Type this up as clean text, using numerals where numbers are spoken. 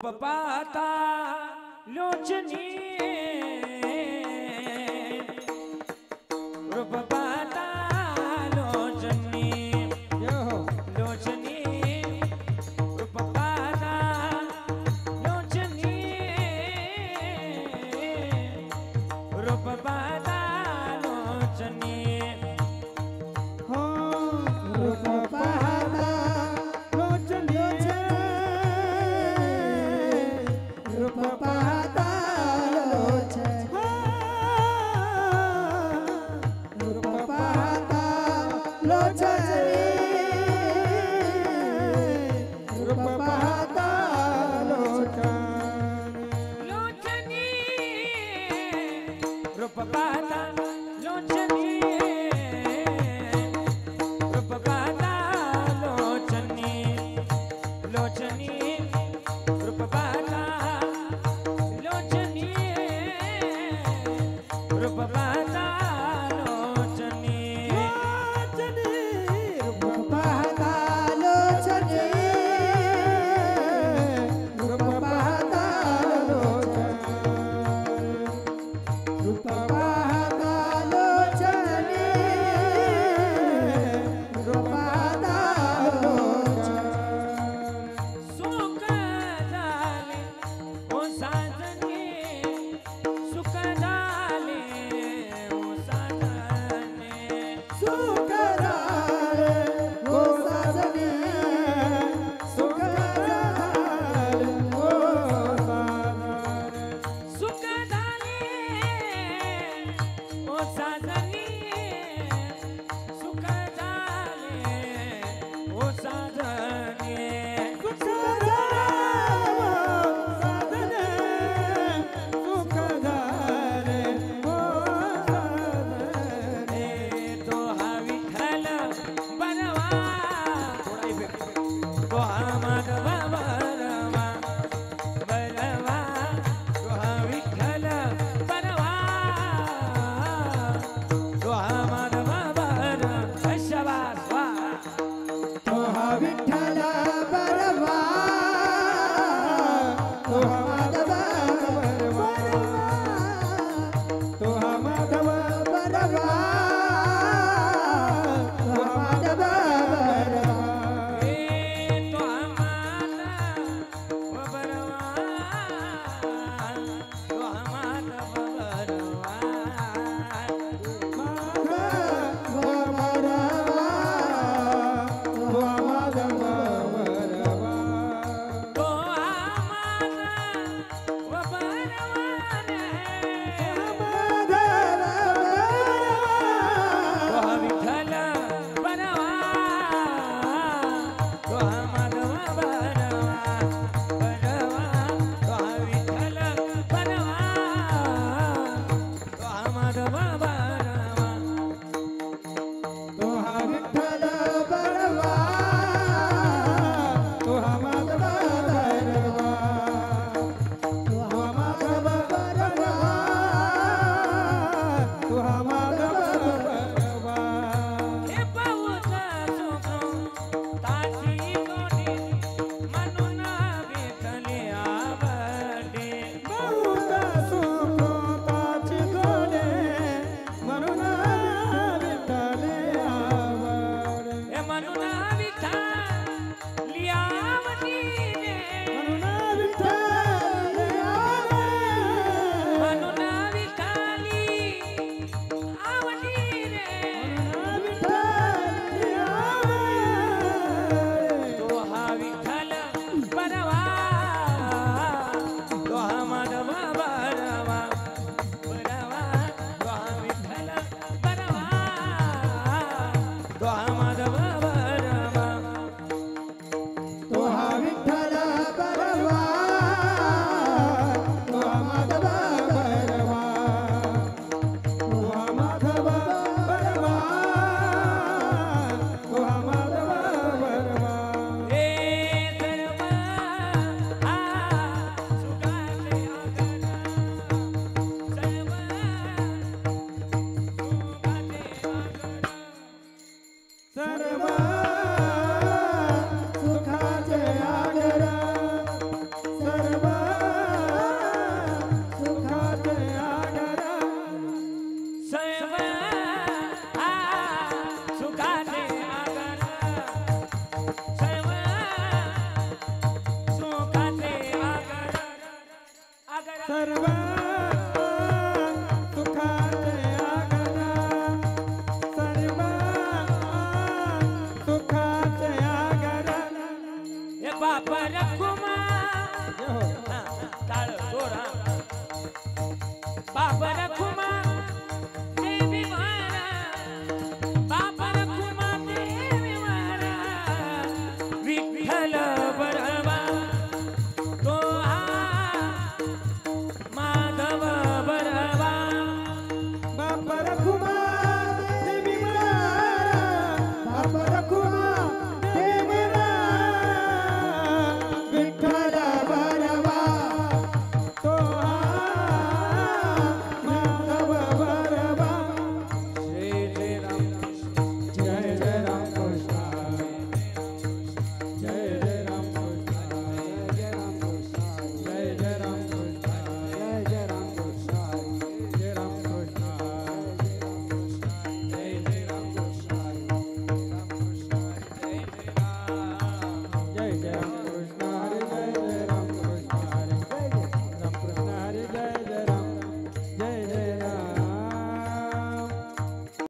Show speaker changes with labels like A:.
A: पपाता लोचनी रूपपाता लोचनी लोचनी रूपपाता लोचनी रूपपाता लोचनी
B: हो रूपपाता लोचनी रूपपाता लोचनी रूप सर्व सुखाचे आगना सर्व सुखाचे आगना
A: हे बाप रखुमा
B: जय हो
A: टाळ जोरा बाप रखुमा देवी मारा बाप रखुमा देवी मारा विठ्ठल बरवा तो हा माधव बरवा
B: बाप रखुमा देवी मारा बाप रखुमा देवी मारा विठ्ठल बरवा तो माधव बरवा
A: श्री जय राम
B: जय जय राम कृष्ण जय जय राम कृष्ण जय राम कृष्ण जय जय राम कृष्ण जय जय राम कृष्ण जय राम कृष्ण
A: जय जय राम कृष्ण राम कृष्ण जय जय राम
B: जय जय राम